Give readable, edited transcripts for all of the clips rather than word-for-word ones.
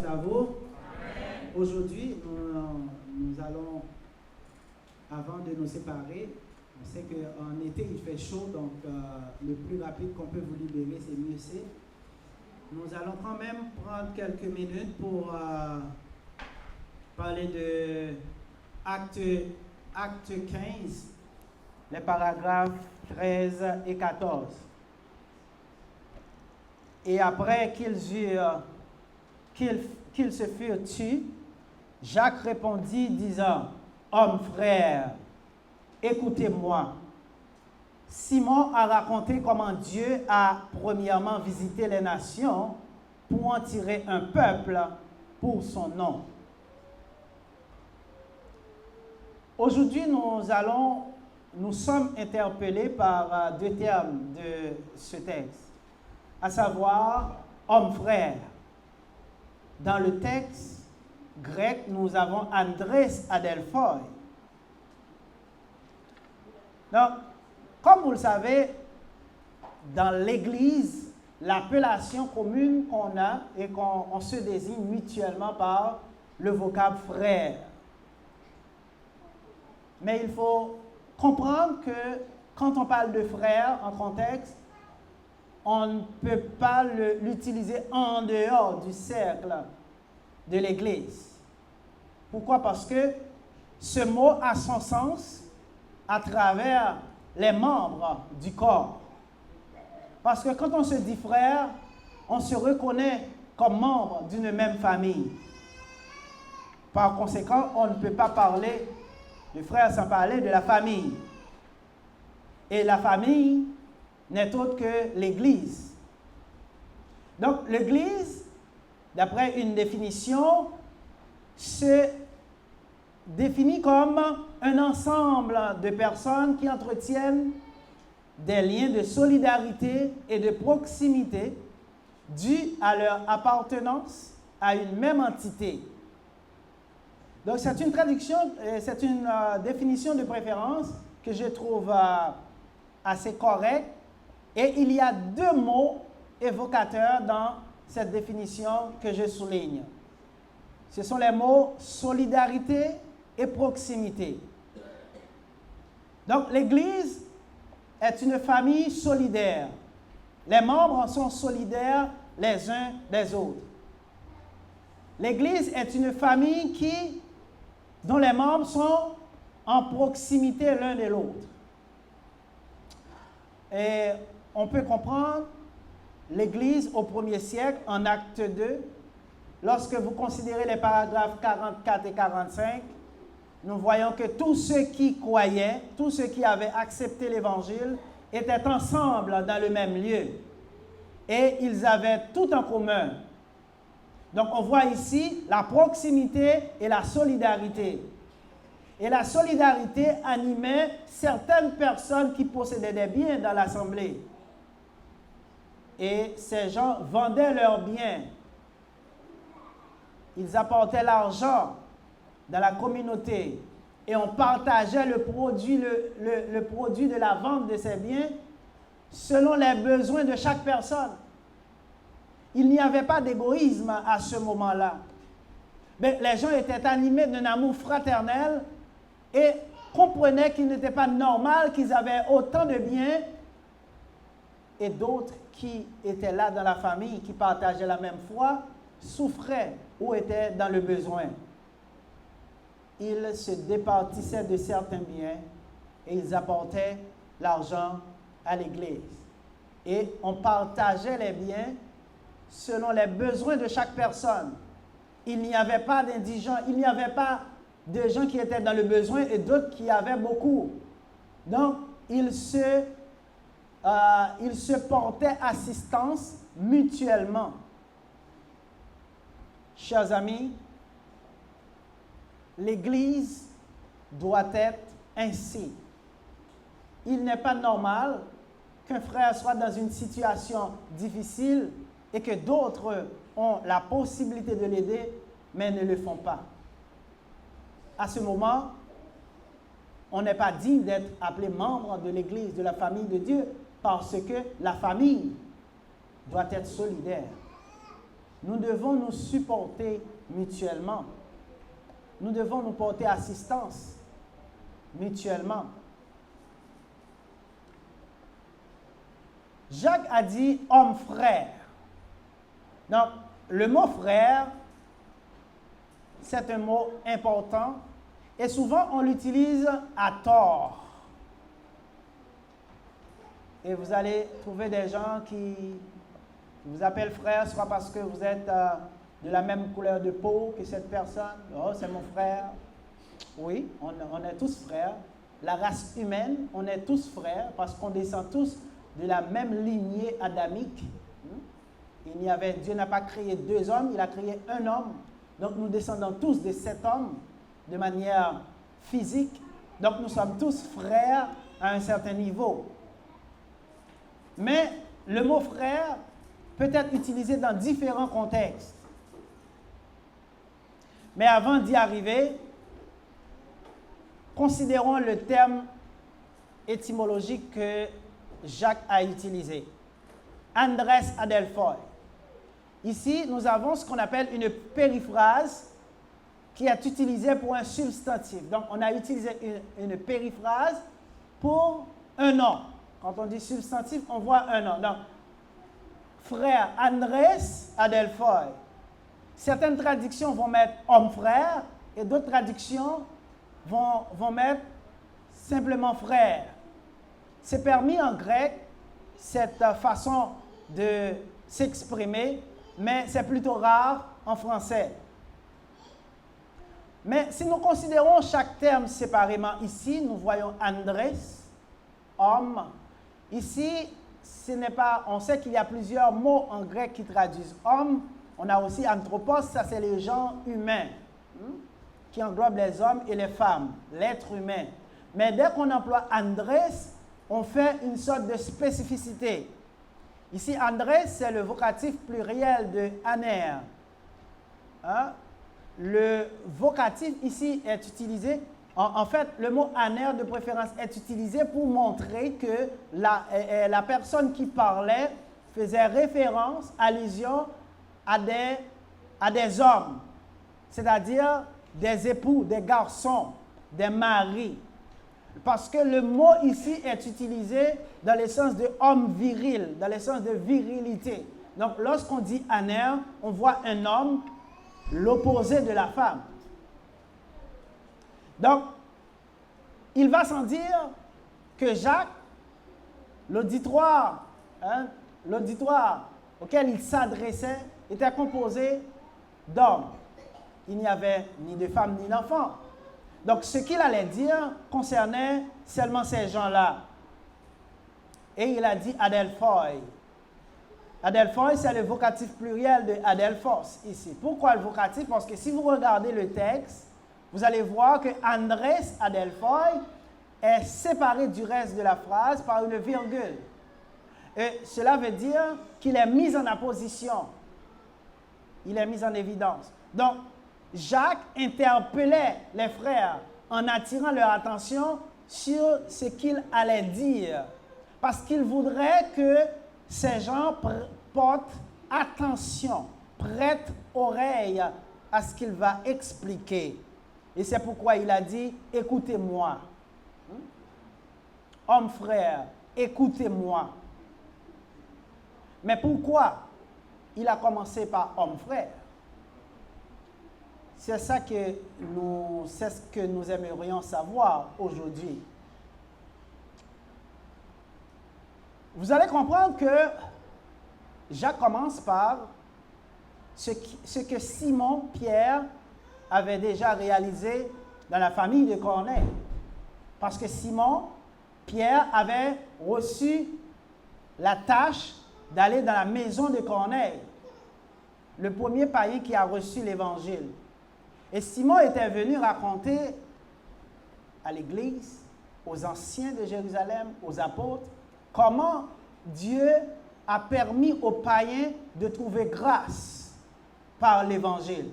à vous. Aujourd'hui, nous allons, avant de nous séparer, on sait qu'en été il fait chaud, donc le plus rapide qu'on peut vous libérer, c'est mieux c'est. Nous allons quand même prendre quelques minutes pour parler de acte 15, les paragraphes 13 et 14. Et après qu'ils se furent tus, Jacques répondit, disant, « Hommes, frères, écoutez-moi. Simon a raconté comment Dieu a premièrement visité les nations pour en tirer un peuple pour son nom. » Aujourd'hui, nous sommes interpellés par deux termes de ce texte, à savoir « homme frère ». Dans le texte grec, nous avons Andrés Adelphoi. Donc, comme vous le savez, dans l'Église, l'appellation commune qu'on a et qu'on se désigne mutuellement par le vocable frère. Mais il faut comprendre que quand on parle de frère en contexte, on ne peut pas l'utiliser en dehors du cercle de l'Église. Pourquoi? Parce que ce mot a son sens à travers les membres du corps. Parce que quand on se dit frère, on se reconnaît comme membre d'une même famille. Par conséquent, on ne peut pas parler de frère sans parler de la famille. Et la famille n'est autre que l'Église. Donc, l'Église, d'après une définition, se définit comme un ensemble de personnes qui entretiennent des liens de solidarité et de proximité dus à leur appartenance à une même entité. Donc, c'est une traduction, c'est une définition de préférence que je trouve assez correcte. Et il y a deux mots évocateurs dans cette définition que je souligne. Ce sont les mots solidarité et proximité. Donc, l'Église est une famille solidaire. Les membres sont solidaires les uns des autres. L'Église est une famille dont les membres sont en proximité l'un de l'autre. Et on peut comprendre l'Église au 1er siècle, en acte 2, lorsque vous considérez les paragraphes 44 et 45, nous voyons que tous ceux qui croyaient, tous ceux qui avaient accepté l'Évangile, étaient ensemble dans le même lieu. Et ils avaient tout en commun. Donc on voit ici la proximité et la solidarité. Et la solidarité animait certaines personnes qui possédaient des biens dans l'assemblée. Et ces gens vendaient leurs biens. Ils apportaient l'argent dans la communauté. Et on partageait le produit de la vente de ces biens selon les besoins de chaque personne. Il n'y avait pas d'égoïsme à ce moment-là. Mais les gens étaient animés d'un amour fraternel et comprenaient qu'il n'était pas normal qu'ils avaient autant de biens et d'autres qui étaient là dans la famille, qui partageaient la même foi, souffraient ou étaient dans le besoin. Ils se départissaient de certains biens et ils apportaient l'argent à l'Église. Et on partageait les biens selon les besoins de chaque personne. Il n'y avait pas d'indigents, il n'y avait pas de gens qui étaient dans le besoin et d'autres qui avaient beaucoup. Donc, ils se portaient assistance mutuellement. Chers amis, l'Église doit être ainsi. Il n'est pas normal qu'un frère soit dans une situation difficile et que d'autres ont la possibilité de l'aider, mais ne le font pas. À ce moment, on n'est pas digne d'être appelé membre de l'Église, de la famille de Dieu, parce que la famille doit être solidaire. Nous devons nous supporter mutuellement. Nous devons nous porter assistance mutuellement. Jacques a dit homme frère. Donc, le mot frère, c'est un mot important et souvent on l'utilise à tort. Et vous allez trouver des gens qui vous appellent frère, soit parce que vous êtes de la même couleur de peau que cette personne. Oh, c'est mon frère. Oui, on est tous frères. La race humaine, on est tous frères parce qu'on descend tous de la même lignée adamique. Dieu n'a pas créé deux hommes, il a créé un homme. Donc nous descendons tous de cet homme de manière physique. Donc nous sommes tous frères à un certain niveau. Mais le mot frère peut être utilisé dans différents contextes. Mais avant d'y arriver, considérons le terme étymologique que Jacques a utilisé. Andrés adelphoi. Ici, nous avons ce qu'on appelle une périphrase qui est utilisée pour un substantif. Donc, on a utilisé une périphrase pour un nom. Quand on dit substantif, on voit un nom. Donc, frère Andrés adelphoi. Certaines traductions vont mettre homme frère et d'autres traductions vont mettre simplement frère. C'est permis en grec, cette façon de s'exprimer, mais c'est plutôt rare en français. Mais si nous considérons chaque terme séparément, ici, nous voyons Andrés, homme. Ici, ce n'est pas, on sait qu'il y a plusieurs mots en grec qui traduisent homme. On a aussi anthropos, ça c'est les gens humains, qui englobent les hommes et les femmes, l'être humain. Mais dès qu'on emploie Andrés, on fait une sorte de spécificité. Ici, Andrés, c'est le vocatif pluriel de aner. Le vocatif ici est utilisé, en fait, le mot aner de préférence est utilisé pour montrer que la personne qui parlait faisait référence, allusion à des hommes, c'est-à-dire des époux, des garçons, des maris. Parce que le mot ici est utilisé dans le sens de homme viril, dans le sens de virilité. Donc, lorsqu'on dit aner, on voit un homme, l'opposé de la femme. Donc, il va sans dire que Jacques, l'auditoire auquel il s'adressait, était composé d'hommes. Il n'y avait ni de femmes ni d'enfants. Donc, ce qu'il allait dire concernait seulement ces gens-là. Et il a dit adelphoi. Adelphoi, c'est le vocatif pluriel de adelphos ici. Pourquoi le vocatif? Parce que si vous regardez le texte, vous allez voir que Andrés adelphoi est séparé du reste de la phrase par une virgule. Et cela veut dire qu'il est mis en apposition. Il est mis en évidence. Donc, Jacques interpellait les frères en attirant leur attention sur ce qu'il allait dire. Parce qu'il voudrait que ces gens portent attention, prêtent oreille à ce qu'il va expliquer. Et c'est pourquoi il a dit « Écoutez-moi. Homme frère, écoutez-moi. » Mais pourquoi il a commencé par « homme frère » ? C'est ce que nous aimerions savoir aujourd'hui. Vous allez comprendre que Jacques commence par ce que Simon Pierre avait déjà réalisé dans la famille de Corneille. Parce que Simon Pierre avait reçu la tâche d'aller dans la maison de Corneille, le premier païen qui a reçu l'évangile. Et Simon était venu raconter à l'Église, aux anciens de Jérusalem, aux apôtres, comment Dieu a permis aux païens de trouver grâce par l'Évangile.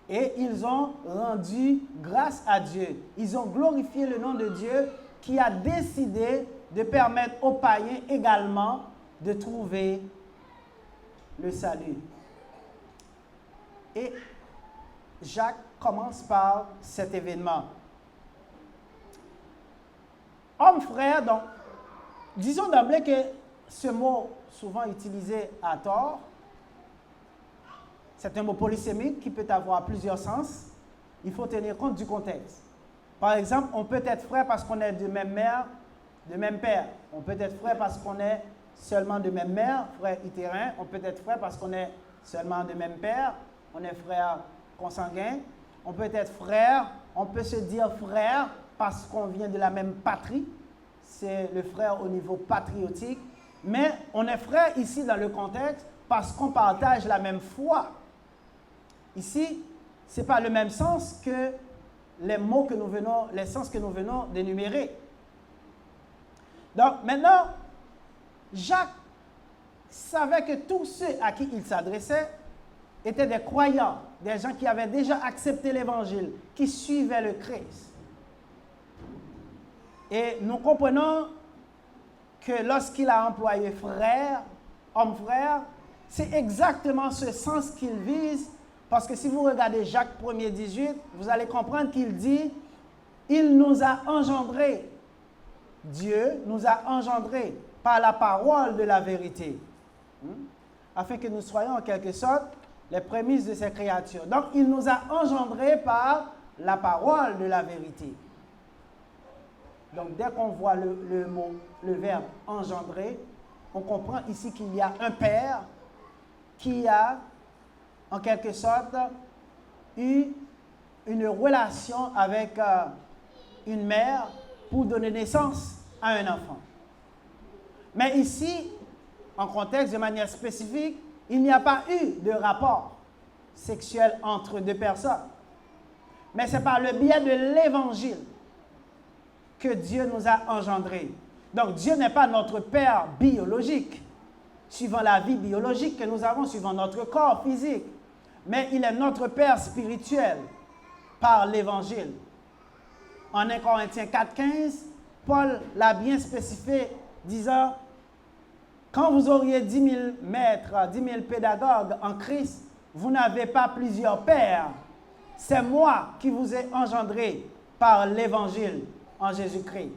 Et ils ont rendu grâce à Dieu. Ils ont glorifié le nom de Dieu qui a décidé de permettre aux païens également de trouver le salut. Et Jacques commence par cet événement. Homme, frère, donc, disons d'emblée que ce mot, souvent utilisé à tort, c'est un mot polysémique qui peut avoir plusieurs sens. Il faut tenir compte du contexte. Par exemple, on peut être frère parce qu'on est de même mère, de même père. On peut être frère parce qu'on est seulement de même mère, frère utérin. On peut être frère parce qu'on est seulement de même père. On est frère consanguin. On peut être frère, on peut se dire frère parce qu'on vient de la même patrie. C'est le frère au niveau patriotique. Mais on est frère ici dans le contexte parce qu'on partage la même foi. Ici, ce n'est pas le même sens que les mots que nous venons, les sens que nous venons d'énumérer. Donc maintenant, Jacques savait que tous ceux à qui il s'adressait étaient des croyants, des gens qui avaient déjà accepté l'Évangile, qui suivaient le Christ. Et nous comprenons que lorsqu'il a employé frère, homme frère, c'est exactement ce sens qu'il vise, parce que si vous regardez Jacques 1er 18, vous allez comprendre qu'il dit « Il nous a engendrés ». Dieu nous a engendrés par la parole de la vérité, afin que nous soyons en quelque sorte les prémices de ces créatures. Donc, il nous a engendrés par la parole de la vérité. Donc, dès qu'on voit le mot, le verbe engendrer, on comprend ici qu'il y a un père qui a, en quelque sorte, eu une relation avec une mère pour donner naissance à un enfant. Mais ici, en contexte, de manière spécifique, il n'y a pas eu de rapport sexuel entre deux personnes. Mais c'est par le biais de l'Évangile que Dieu nous a engendrés. Donc Dieu n'est pas notre Père biologique, suivant la vie biologique que nous avons, suivant notre corps physique. Mais il est notre Père spirituel par l'Évangile. En 1 Corinthiens 4,15, Paul l'a bien spécifié, disant « Quand vous auriez 10 000 maîtres, 10 000 pédagogues en Christ, vous n'avez pas plusieurs pères. C'est moi qui vous ai engendré par l'Évangile en Jésus-Christ.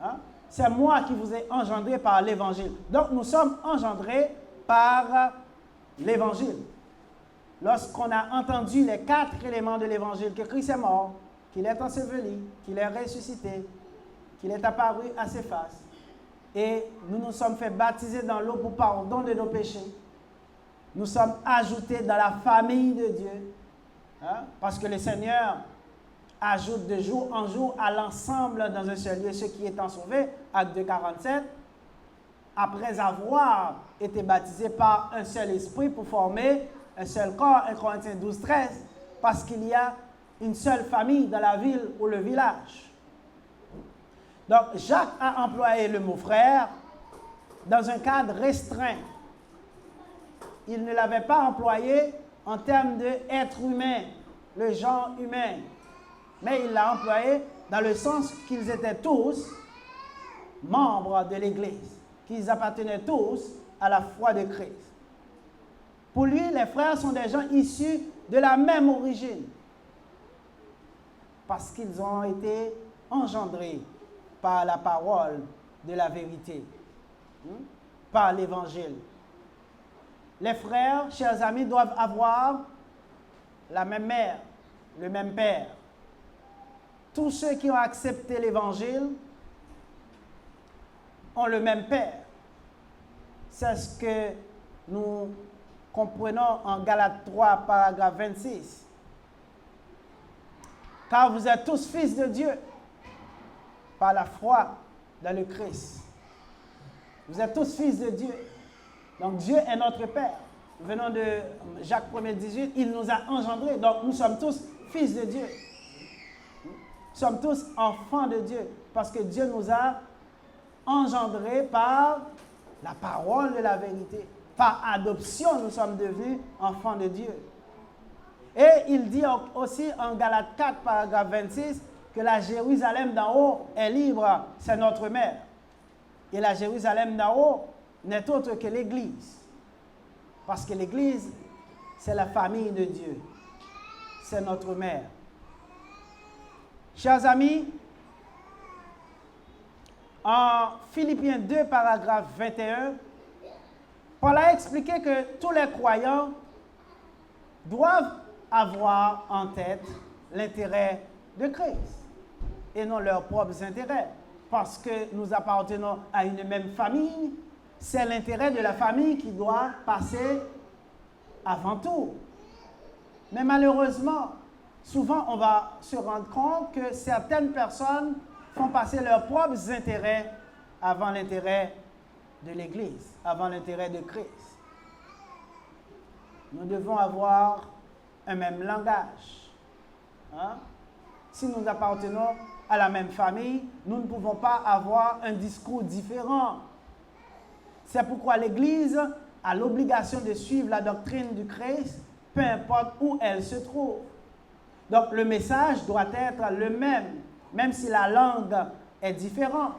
Hein? C'est moi qui vous ai engendré par l'Évangile. Donc, nous sommes engendrés par l'Évangile. Lorsqu'on a entendu les 4 éléments de l'Évangile, que Christ est mort, qu'il est enseveli, qu'il est ressuscité, qu'il est apparu à ses faces, et nous nous sommes fait baptiser dans l'eau pour pardon de nos péchés, nous sommes ajoutés dans la famille de Dieu, hein? Parce que le Seigneur ajoute de jour en jour à l'ensemble dans un seul lieu ceux qui étant sauvés, Acte 2,47, après avoir été baptisés par un seul esprit pour former un seul corps, 1 Corinthiens 12,13, parce qu'il y a une seule famille dans la ville ou le village. Donc, Jacques a employé le mot frère dans un cadre restreint. Il ne l'avait pas employé en termes d'être humain, le genre humain, mais il l'a employé dans le sens qu'ils étaient tous membres de l'Église, qu'ils appartenaient tous à la foi de Christ. Pour lui, les frères sont des gens issus de la même origine, parce qu'ils ont été engendrés par la parole de la vérité, par l'Évangile. Les frères, chers amis, doivent avoir la même mère, le même père. Tous ceux qui ont accepté l'Évangile ont le même père. C'est ce que nous comprenons en Galates 3, paragraphe 26. Car vous êtes tous fils de Dieu par la foi dans le Christ. Vous êtes tous fils de Dieu. Donc Dieu est notre Père. Venons de Jacques 1er 18, il nous a engendrés. Donc nous sommes tous fils de Dieu. Nous sommes tous enfants de Dieu. Parce que Dieu nous a engendrés par la parole de la vérité. Par adoption, nous sommes devenus enfants de Dieu. Et il dit aussi en Galates 4, paragraphe 26, que la Jérusalem d'en haut est libre, c'est notre mère. Et la Jérusalem d'en haut n'est autre que l'Église. Parce que l'Église, c'est la famille de Dieu. C'est notre mère. Chers amis, en Philippiens 2, paragraphe 21, Paul a expliqué que tous les croyants doivent avoir en tête l'intérêt de Christ et non leurs propres intérêts. Parce que nous appartenons à une même famille, c'est l'intérêt de la famille qui doit passer avant tout. Mais malheureusement, souvent on va se rendre compte que certaines personnes font passer leurs propres intérêts avant l'intérêt de l'Église, avant l'intérêt de Christ. Nous devons avoir un même langage. Hein? Si nous appartenons à la même famille, nous ne pouvons pas avoir un discours différent. C'est pourquoi l'Église a l'obligation de suivre la doctrine du Christ, peu importe où elle se trouve. Donc le message doit être le même si la langue est différente.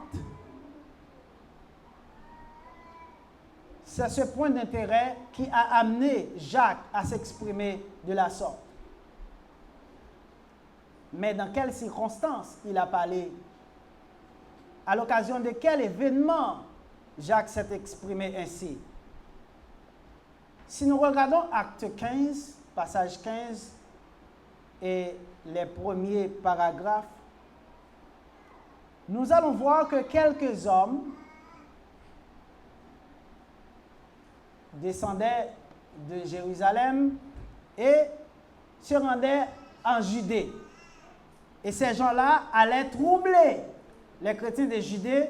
C'est ce point d'intérêt qui a amené Jacques à s'exprimer de la sorte. Mais dans quelles circonstances il a parlé? À l'occasion de quel événement Jacques s'est exprimé ainsi? Si nous regardons Acte 15, passage 15 et les premiers paragraphes, nous allons voir que quelques hommes descendaient de Jérusalem et se rendaient en Judée. Et ces gens-là allaient troubler les chrétiens de Judée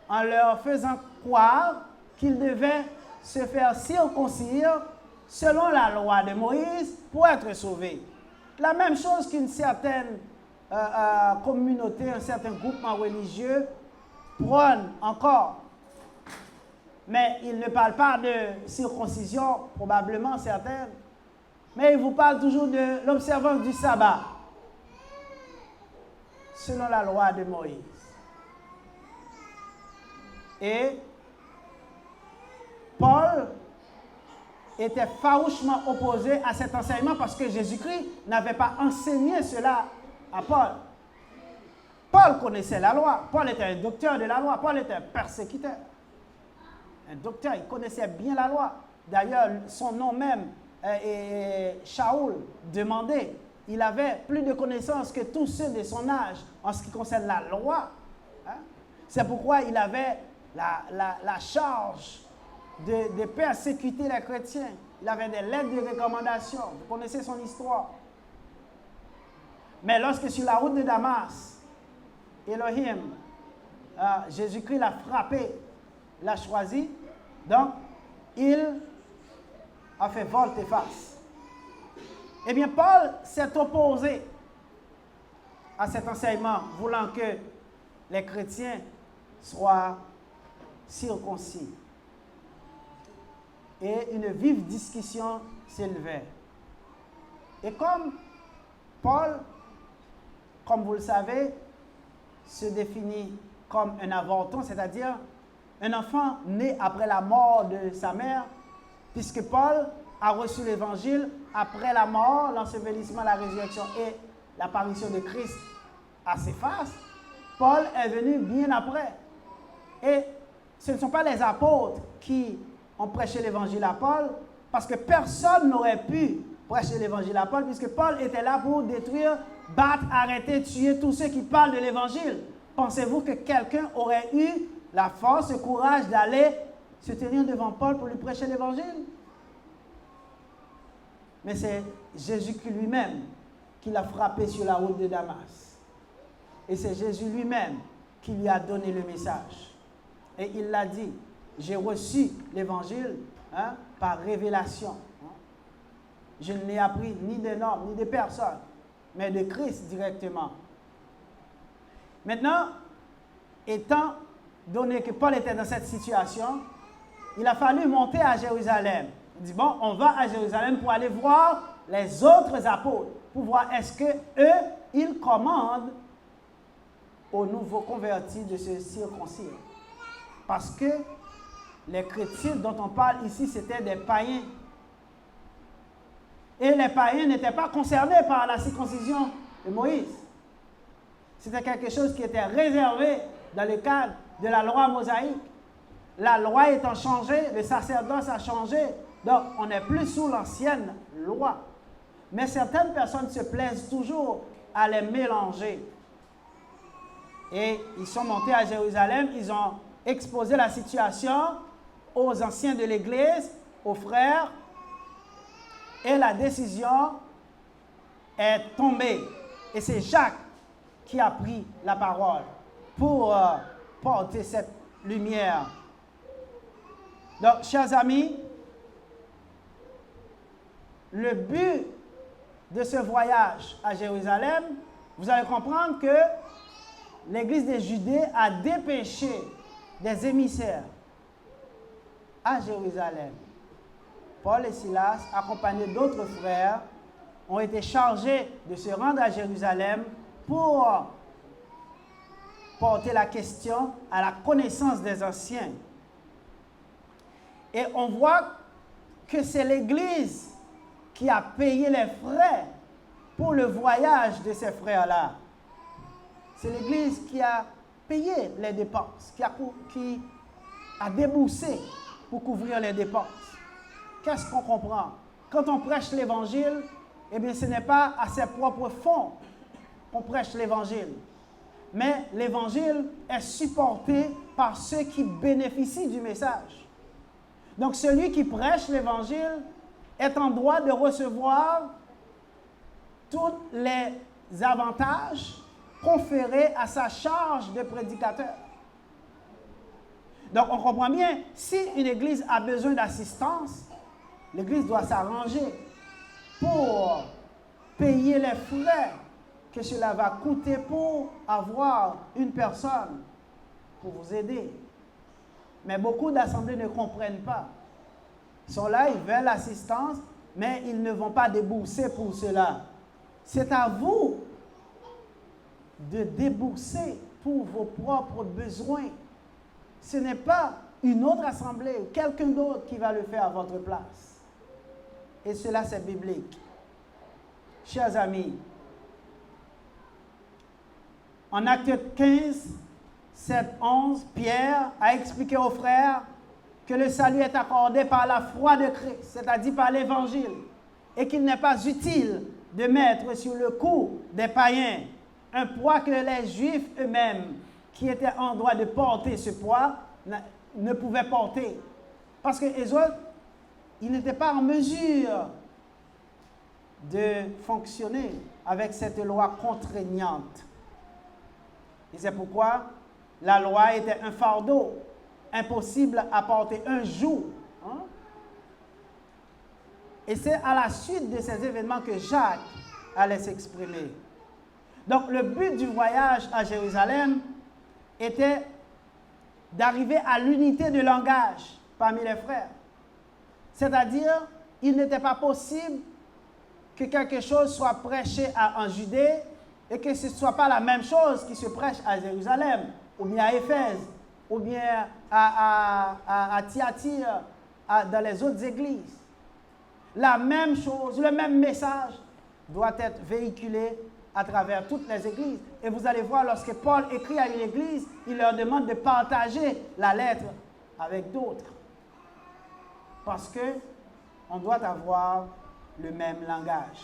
en leur faisant croire qu'ils devaient se faire circoncire selon la loi de Moïse pour être sauvés. La même chose qu'une certaine communauté, un certain groupement religieux prône encore. Mais ils ne parlent pas de circoncision, probablement certaines, mais ils vous parlent toujours de l'observance du sabbat, selon la loi de Moïse. Et Paul était farouchement opposé à cet enseignement parce que Jésus-Christ n'avait pas enseigné cela à Paul. Paul connaissait la loi. Paul était un docteur de la loi. Paul était un persécuteur. Un docteur, il connaissait bien la loi. D'ailleurs, son nom même est Shaoul, demandé. Il avait plus de connaissances que tous ceux de son âge en ce qui concerne la loi. Hein? C'est pourquoi il avait la charge de persécuter les chrétiens. Il avait des lettres de recommandation. Vous connaissez son histoire. Mais lorsque sur la route de Damas, Elohim, Jésus-Christ l'a frappé, l'a choisi, donc il a fait volte-face. Eh bien, Paul s'est opposé à cet enseignement, voulant que les chrétiens soient circoncis. Et une vive discussion s'élevait. Et comme Paul, comme vous le savez, se définit comme un avorton, c'est-à-dire un enfant né après la mort de sa mère, puisque Paul a reçu l'évangile après la mort, l'ensevelissement, la résurrection et l'apparition de Christ à ses faces, Paul est venu bien après. Et ce ne sont pas les apôtres qui ont prêché l'évangile à Paul, parce que personne n'aurait pu prêcher l'évangile à Paul, puisque Paul était là pour détruire, battre, arrêter, tuer tous ceux qui parlent de l'évangile. Pensez-vous que quelqu'un aurait eu la force, le courage d'aller se tenir devant Paul pour lui prêcher l'évangile? Mais c'est Jésus-Christ lui-même qui l'a frappé sur la route de Damas. Et c'est Jésus lui-même qui lui a donné le message. Et il l'a dit, j'ai reçu l'évangile par révélation. Je ne l'ai appris ni d'un homme, ni de personne, mais de Christ directement. Maintenant, étant donné que Paul était dans cette situation, il a fallu monter à Jérusalem. Il dit, bon, on va à Jérusalem pour aller voir les autres apôtres, pour voir est-ce que eux, ils commandent aux nouveaux convertis de se circoncire. Parce que les chrétiens dont on parle ici, c'était des païens. Et les païens n'étaient pas concernés par la circoncision de Moïse. C'était quelque chose qui était réservé dans le cadre de la loi mosaïque. La loi étant changée, le sacerdoce a changé. Donc, on n'est plus sous l'ancienne loi. Mais certaines personnes se plaisent toujours à les mélanger. Et ils sont montés à Jérusalem, ils ont exposé la situation aux anciens de l'Église, aux frères, et la décision est tombée. Et c'est Jacques qui a pris la parole pour porter cette lumière. Donc, chers amis, le but de ce voyage à Jérusalem, vous allez comprendre que l'Église de Judée a dépêché des émissaires à Jérusalem. Paul et Silas, accompagnés d'autres frères, ont été chargés de se rendre à Jérusalem pour porter la question à la connaissance des anciens. Et on voit que c'est l'Église qui a payé les frais pour le voyage de ces frères-là. C'est l'Église qui a payé les dépenses, qui a déboursé pour couvrir les dépenses. Qu'est-ce qu'on comprend? Quand on prêche l'Évangile, eh bien, ce n'est pas à ses propres fonds qu'on prêche l'Évangile. Mais l'Évangile est supporté par ceux qui bénéficient du message. Donc, celui qui prêche l'Évangile est en droit de recevoir tous les avantages conférés à sa charge de prédicateur. Donc, on comprend bien, si une église a besoin d'assistance, l'église doit s'arranger pour payer les frais que cela va coûter pour avoir une personne pour vous aider. Mais beaucoup d'assemblées ne comprennent pas. Ils sont là, ils veulent l'assistance, mais ils ne vont pas débourser pour cela. C'est à vous de débourser pour vos propres besoins. Ce n'est pas une autre assemblée ou quelqu'un d'autre qui va le faire à votre place. Et cela, c'est biblique. Chers amis, en Actes 15, 7, 11, Pierre a expliqué aux frères que le salut est accordé par la foi de Christ, c'est-à-dire par l'Évangile, et qu'il n'est pas utile de mettre sur le cou des païens un poids que les Juifs eux-mêmes, qui étaient en droit de porter ce poids, ne pouvaient porter. Parce que les autres, ils n'étaient pas en mesure de fonctionner avec cette loi contraignante. Et c'est pourquoi la loi était un fardeau, impossible à porter un jour. Hein? Et c'est à la suite de ces événements que Jacques allait s'exprimer. Donc le but du voyage à Jérusalem était d'arriver à l'unité de langage parmi les frères. C'est-à-dire, il n'était pas possible que quelque chose soit prêché en Judée et que ce ne soit pas la même chose qui se prêche à Jérusalem, ou bien à Éphèse, ou bien à Thyatire, dans les autres églises. La même chose, le même message doit être véhiculé à travers toutes les églises. Et vous allez voir, lorsque Paul écrit à une église, il leur demande de partager la lettre avec d'autres. Parce qu'on doit avoir le même langage.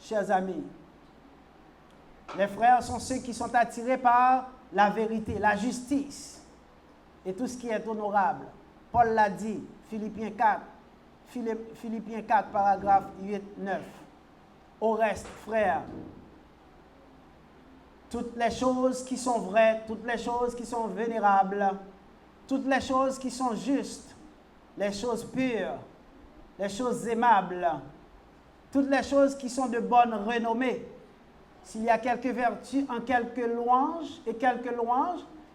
Chers amis, les frères sont ceux qui sont attirés par la vérité, la justice et tout ce qui est honorable. Paul l'a dit, Philippiens 4, paragraphe 8, 9. Au reste, frères, toutes les choses qui sont vraies, toutes les choses qui sont vénérables, toutes les choses qui sont justes, les choses pures, les choses aimables, toutes les choses qui sont de bonne renommée, s'il y a quelques vertus en quelques louanges,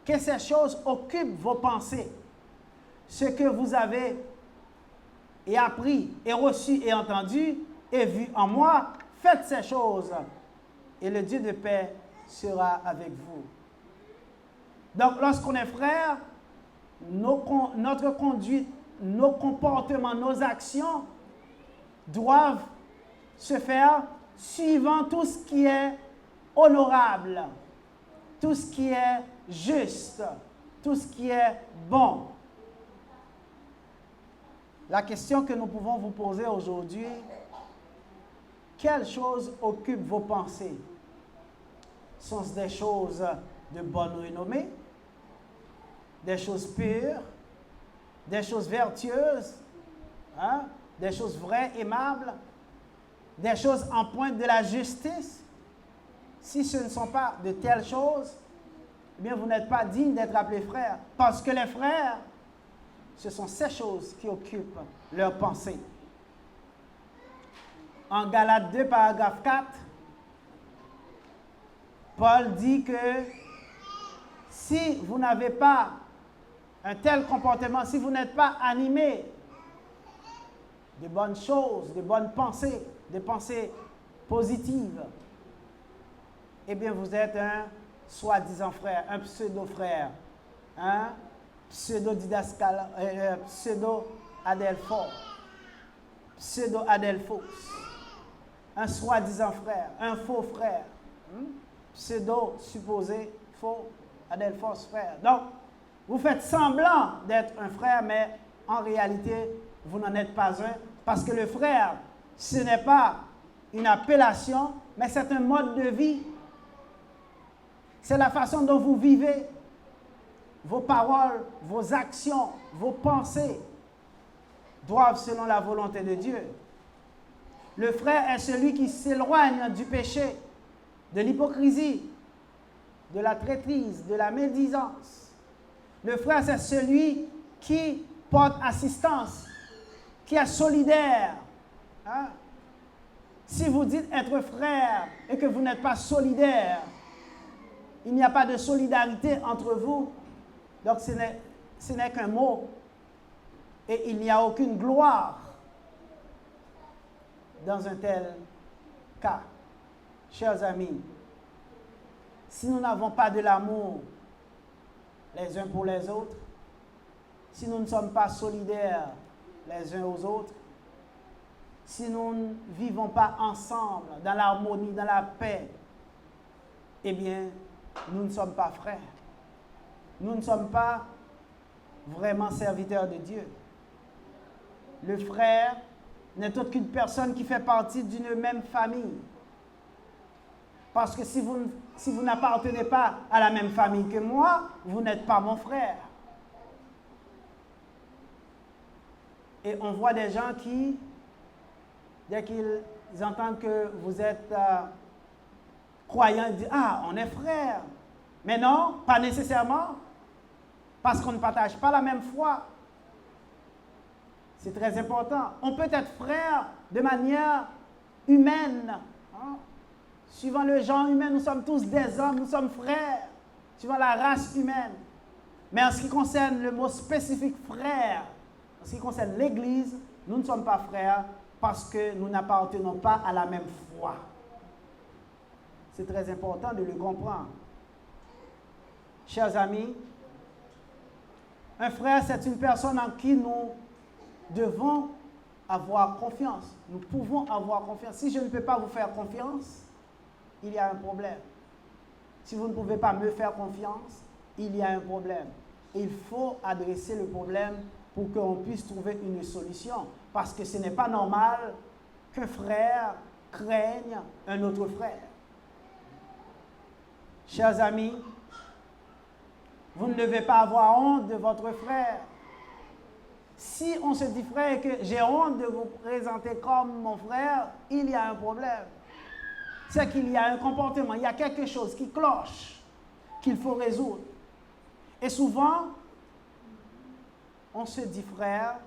que ces choses occupent vos pensées. Ce que vous avez et appris, et reçu, et entendu, et vu en moi, faites ces choses, et le Dieu de paix sera avec vous. Donc, lorsqu'on est frère, notre conduite, nos comportements, nos actions doivent se faire suivant tout ce qui est honorable, tout ce qui est juste, tout ce qui est bon. La question que nous pouvons vous poser aujourd'hui, quelles choses occupent vos pensées? Sont-ce des choses de bonne renommée, des choses pures, des choses vertueuses, hein? Des choses vraies, aimables, des choses en pointe de la justice? Si ce ne sont pas de telles choses, eh bien, vous n'êtes pas digne d'être appelés frères. Parce que les frères, ce sont ces choses qui occupent leurs pensées. En Galates 2, paragraphe 4, Paul dit que si vous n'avez pas un tel comportement, si vous n'êtes pas animé de bonnes choses, de bonnes pensées, des pensées positives, eh bien, vous êtes un soi-disant frère, un pseudo-frère, un pseudo-didascal, pseudo-adelphos, pseudo-adelphos, un soi-disant frère, un faux frère, pseudo-supposé, faux, adelphos frère. Donc, vous faites semblant d'être un frère, mais en réalité, vous n'en êtes pas un, parce que le frère, ce n'est pas une appellation, mais c'est un mode de vie. C'est la façon dont vous vivez. Vos paroles, vos actions, vos pensées doivent selon la volonté de Dieu. Le frère est celui qui s'éloigne du péché, de l'hypocrisie, de la traîtrise, de la médisance. Le frère, c'est celui qui porte assistance, qui est solidaire. Hein? Si vous dites être frère et que vous n'êtes pas solidaire, il n'y a pas de solidarité entre vous. Donc ce n'est qu'un mot. Et il n'y a aucune gloire dans un tel cas. Chers amis, si nous n'avons pas de l'amour les uns pour les autres, si nous ne sommes pas solidaires les uns aux autres, si nous ne vivons pas ensemble dans l'harmonie, dans la paix, eh bien, nous ne sommes pas frères. Nous ne sommes pas vraiment serviteurs de Dieu. Le frère n'est autre qu'une personne qui fait partie d'une même famille. Parce que si vous n'appartenez pas à la même famille que moi, vous n'êtes pas mon frère. Et on voit des gens qui, dès qu'ils entendent que vous êtes croyants, ils disent « Ah, on est frères ». Mais non, pas nécessairement, parce qu'on ne partage pas la même foi. C'est très important. On peut être frère de manière humaine. Hein? Suivant le genre humain, nous sommes tous des hommes, nous sommes frères, suivant la race humaine. Mais en ce qui concerne le mot spécifique frère, en ce qui concerne l'Église, nous ne sommes pas frères parce que nous n'appartenons pas à la même foi. C'est très important de le comprendre. Chers amis, un frère, c'est une personne en qui nous devons avoir confiance. Nous pouvons avoir confiance. Si je ne peux pas vous faire confiance, il y a un problème. Si vous ne pouvez pas me faire confiance, il y a un problème. Et il faut adresser le problème pour qu'on puisse trouver une solution. Parce que ce n'est pas normal qu'un frère craigne un autre frère. Chers amis, vous ne devez pas avoir honte de votre frère. Si on se dit frère et que j'ai honte de vous présenter comme mon frère, il y a un problème. C'est qu'il y a un comportement, il y a quelque chose qui cloche, qu'il faut résoudre. Et souvent, on se dit frère,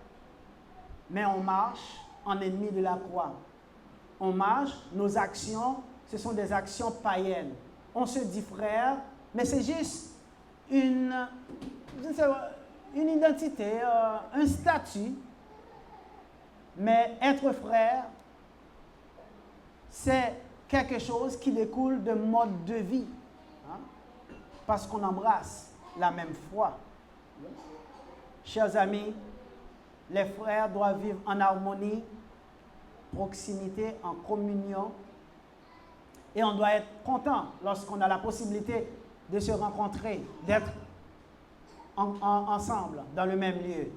mais on marche en ennemi de la croix. On marche, nos actions, ce sont des actions païennes. On se dit frère, mais c'est juste une identité, un statut. Mais être frère, c'est quelque chose qui découle de mode de vie. Hein? Parce qu'on embrasse la même foi. Chers amis, les frères doivent vivre en harmonie, proximité, en communion. Et on doit être content lorsqu'on a la possibilité de se rencontrer, d'être ensemble dans le même lieu.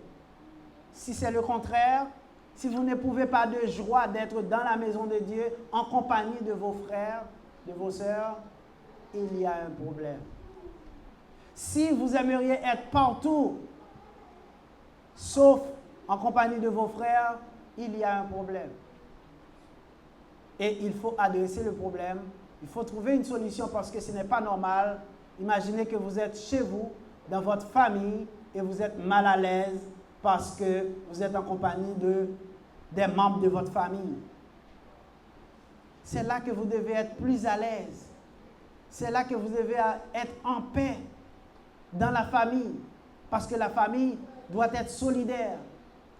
Si c'est le contraire, si vous n'éprouvez pas de joie d'être dans la maison de Dieu, en compagnie de vos frères, de vos sœurs, il y a un problème. Si vous aimeriez être partout, sauf en compagnie de vos frères, il y a un problème. Et il faut adresser le problème. Il faut trouver une solution parce que ce n'est pas normal. Imaginez que vous êtes chez vous, dans votre famille, et vous êtes mal à l'aise parce que vous êtes en compagnie des membres de votre famille. C'est là que vous devez être plus à l'aise. C'est là que vous devez être en paix dans la famille. Parce que la famille doit être solidaire.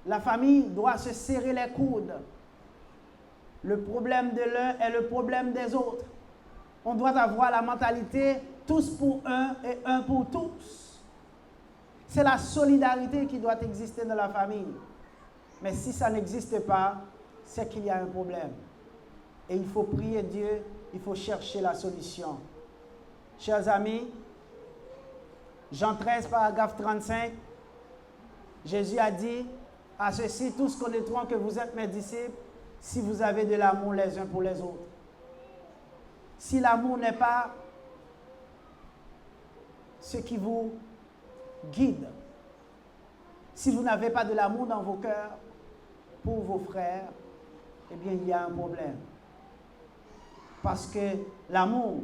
La famille doit se serrer les coudes. Le problème de l'un est le problème des autres. On doit avoir la mentalité tous pour un et un pour tous. C'est la solidarité qui doit exister dans la famille. Mais si ça n'existe pas, c'est qu'il y a un problème. Et il faut prier Dieu, il faut chercher la solution. Chers amis, Jean 13, paragraphe 35, Jésus a dit, à ceux-ci, tous connaîtront que vous êtes mes disciples, si vous avez de l'amour les uns pour les autres. Si l'amour n'est pas ce qui vous guide, si vous n'avez pas de l'amour dans vos cœurs pour vos frères, eh bien, il y a un problème. Parce que l'amour,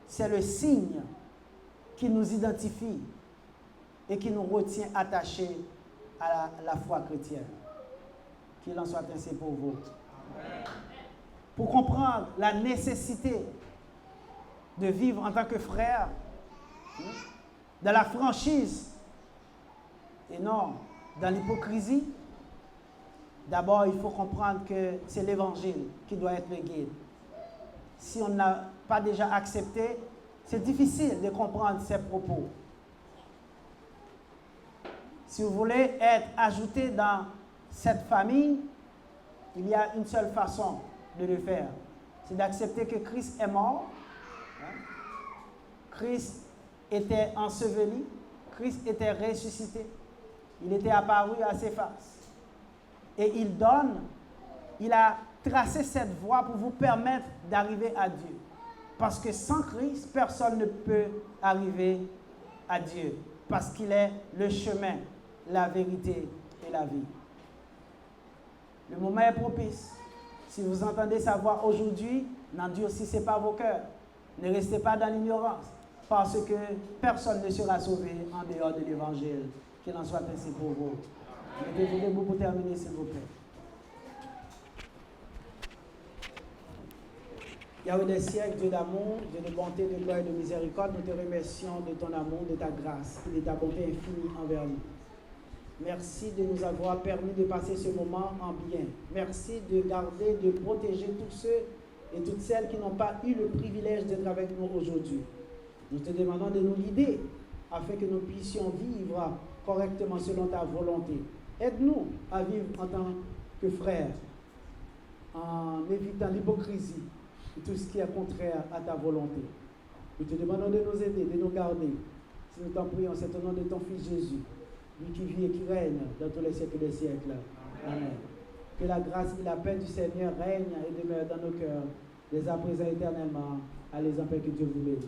c'est le signe qui nous identifie et qui nous retient attachés à la foi chrétienne. Qu'il en soit ainsi pour vous. Amen. Pour comprendre la nécessité de vivre en tant que frère, dans la franchise et non dans l'hypocrisie, d'abord il faut comprendre que c'est l'Évangile qui doit être le guide. Si on n'a pas déjà accepté, c'est difficile de comprendre ces propos. Si vous voulez être ajouté dans cette famille, il y a une seule façon de le faire. C'est d'accepter que Christ est mort. Christ était enseveli. Christ était ressuscité. Il était apparu à ses faces. Et il a tracé cette voie pour vous permettre d'arriver à Dieu. Parce que sans Christ, personne ne peut arriver à Dieu. Parce qu'il est le chemin, la vérité et la vie. Le moment est propice. Si vous entendez sa voix aujourd'hui, n'endurcissez pas vos cœurs. Ne restez pas dans l'ignorance. Parce que personne ne sera sauvé en dehors de l'Évangile. Qu'il en soit ainsi pour vous. Mettez-vous debout pour terminer, s'il vous plaît. Yahweh des siècles, Dieu d'amour, Dieu de bonté, de gloire et de miséricorde, nous te remercions de ton amour, de ta grâce et de ta bonté infinie envers nous. Merci de nous avoir permis de passer ce moment en bien. Merci de garder, de protéger tous ceux et toutes celles qui n'ont pas eu le privilège d'être avec nous aujourd'hui. Nous te demandons de nous guider afin que nous puissions vivre correctement selon ta volonté. Aide-nous à vivre en tant que frères, en évitant l'hypocrisie et tout ce qui est contraire à ta volonté. Nous te demandons de nous aider, de nous garder. Si nous t'en prions, c'est au nom de ton Fils Jésus, lui qui vit et qui règne dans tous les siècles des siècles. Amen. Que la grâce et la paix du Seigneur règnent et demeurent dans nos cœurs, dès à présent éternellement. Allez en paix, que Dieu vous bénisse.